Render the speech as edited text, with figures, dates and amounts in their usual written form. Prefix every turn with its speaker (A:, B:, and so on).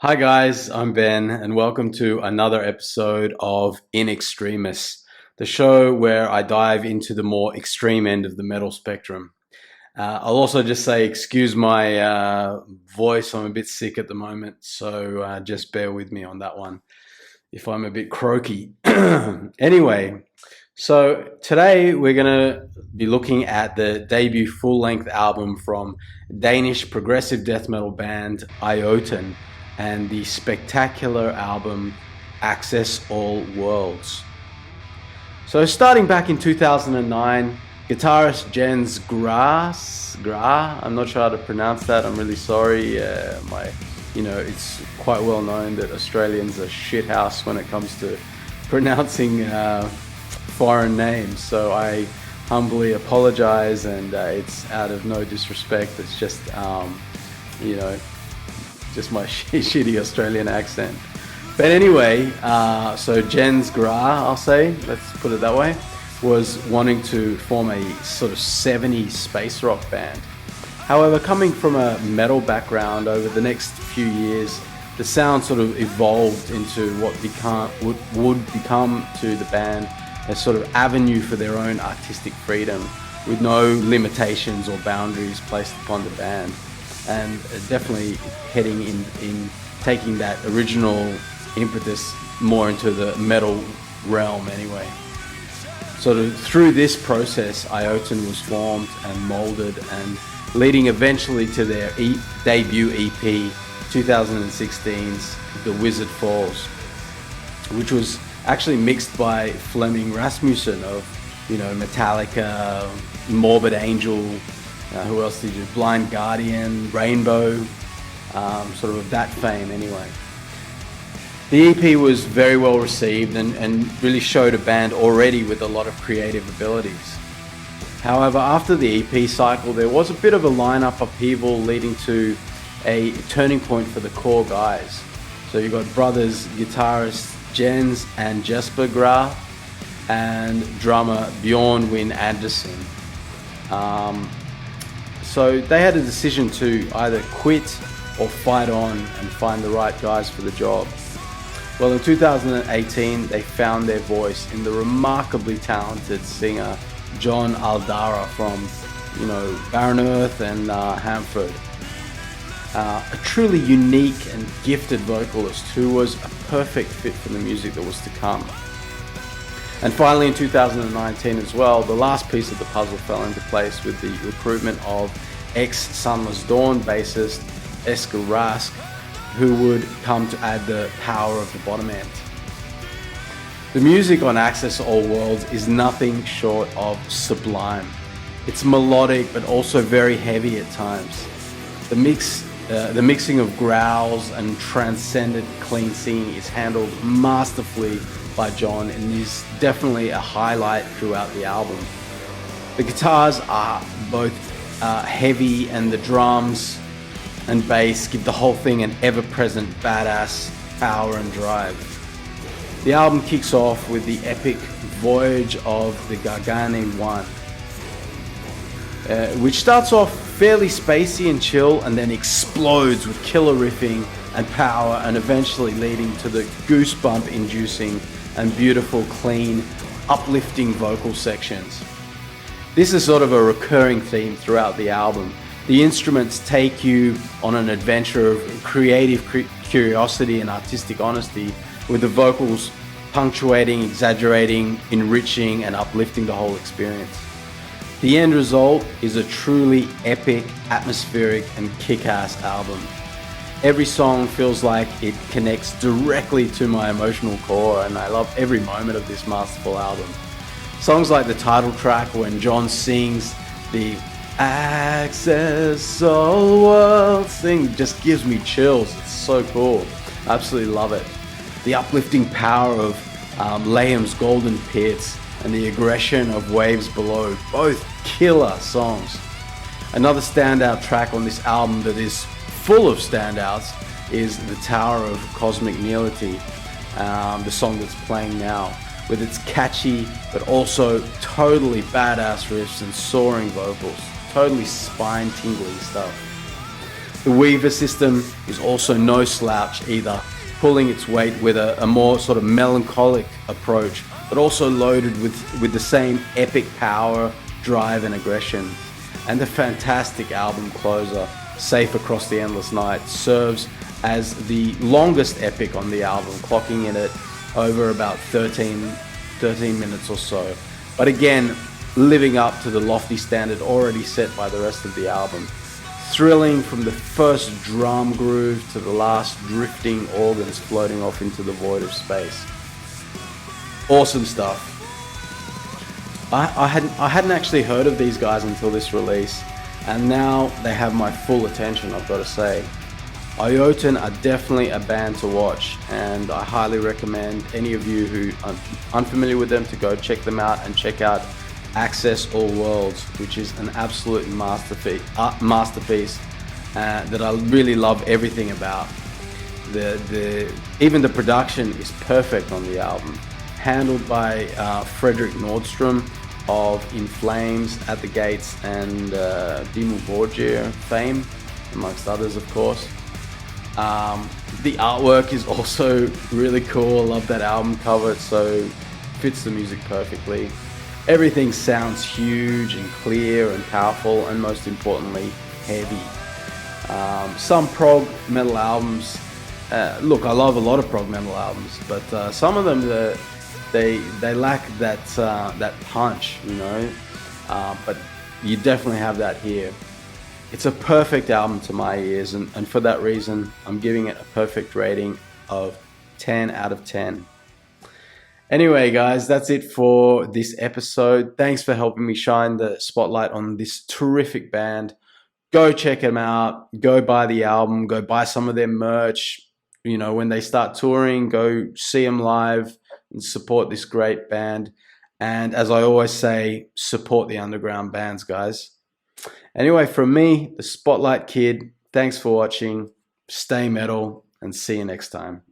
A: Hi guys, I'm Ben and welcome to another episode of In Extremis, the show where I dive into the more extreme end of the metal spectrum. I'll also just say excuse my voice, I'm a bit sick at the moment, so just bear with me on that one if I'm a bit croaky. Anyway, so today we're going to be looking at the debut full-length album from Danish progressive death metal band Iotunn and the spectacular album Access All Worlds. So starting back in 2009, guitarist Jens Gra, I'm not sure how to pronounce that, I'm really sorry. It's quite well known that Australians are shithouse when it comes to pronouncing foreign names, so I humbly apologize, and it's out of no disrespect, it's just just my shitty Australian accent. But anyway, so Jens Gra, I'll say, let's put it that way, was wanting to form a sort of 70s space rock band. However, coming from a metal background, over the next few years, the sound sort of evolved into what would become to the band a sort of avenue for their own artistic freedom, with no limitations or boundaries placed upon the band, and definitely heading in taking that original impetus more into the metal realm anyway. So through this process, Iotunn was formed and molded, and leading eventually to their debut EP 2016's The Wizard Falls, which was actually mixed by Flemming Rasmussen of Metallica, Morbid Angel, who else did you? Blind Guardian, Rainbow, sort of that fame anyway. The EP was very well received and really showed a band already with a lot of creative abilities. However, after the EP cycle, there was a bit of a lineup upheaval leading to a turning point for the core guys. So you got brothers guitarists Jens and Jesper Gra and drummer Bjorn Win Andersen. So they had a decision to either quit or fight on and find the right guys for the job. Well, in 2018, they found their voice in the remarkably talented singer John Aldara from, Barren Earth and Hamford. A truly unique and gifted vocalist who was a perfect fit for the music that was to come. And finally in 2019 as well, the last piece of the puzzle fell into place with the recruitment of ex-Sunless Dawn bassist Esker Rask, who would come to add the power of the bottom end. The music on Access All Worlds is nothing short of sublime. It's melodic but also very heavy at times. The mixing of growls and transcendent clean singing is handled masterfully by John and is definitely a highlight throughout the album. The guitars are both heavy, and the drums and bass give the whole thing an ever-present badass power and drive. The album kicks off with the epic Voyage of the Gargane 1, which starts off fairly spacey and chill and then explodes with killer riffing and power, and eventually leading to the goosebump inducing and beautiful, clean, uplifting vocal sections. This is sort of a recurring theme throughout the album. The instruments take you on an adventure of creative curiosity and artistic honesty, with the vocals punctuating, exaggerating, enriching and uplifting the whole experience. The end result is a truly epic, atmospheric and kick-ass album. Every song feels like it connects directly to my emotional core, and I love every moment of this masterful album. Songs like the title track, when John sings the Access All Worlds thing, just gives me chills. It's so cool. I absolutely love it. The uplifting power of Layham's Golden Pits and the aggression of Waves Below, both killer songs. Another standout track on this album that is full of standouts is The Tower of Cosmic Nihility, the song that's playing now, with its catchy but also totally badass riffs and soaring vocals. Totally spine-tingling stuff. The Weaver system is also no slouch either, pulling its weight with a more sort of melancholic approach, but also loaded with the same epic power, drive and aggression. And the fantastic album closer, Safe Across the Endless Night, serves as the longest epic on the album, clocking in at over about 13 minutes or so. But again, living up to the lofty standard already set by the rest of the album. Thrilling from the first drum groove to the last drifting organs floating off into the void of space. Awesome stuff. I hadn't actually heard of these guys until this release, and now they have my full attention, I've got to say. Iotunn are definitely a band to watch, and I highly recommend any of you who are unfamiliar with them to go check them out and check out Access All Worlds, which is an absolute masterpiece that I really love everything about. Even the production is perfect on the album, handled by Frederick Nordstrom of In Flames, At the Gates, and Dimmu Borgir fame, amongst others, of course. The artwork is also really cool. I love that album cover. It so fits the music perfectly. Everything sounds huge and clear and powerful, and most importantly, heavy. Some prog metal albums, look, I love a lot of prog metal albums, but some of them, they lack that punch, you know. But you definitely have that here. It's a perfect album to my ears, and for that reason, I'm giving it a perfect rating of 10 out of 10. Anyway, guys, that's it for this episode. Thanks for helping me shine the spotlight on this terrific band. Go check them out. Go buy the album. Go buy some of their merch. You know, when they start touring, go see them live and support this great band. And as I always say, support the underground bands, guys. Anyway, from me, the Spotlight Kid, thanks for watching. Stay metal and see you next time.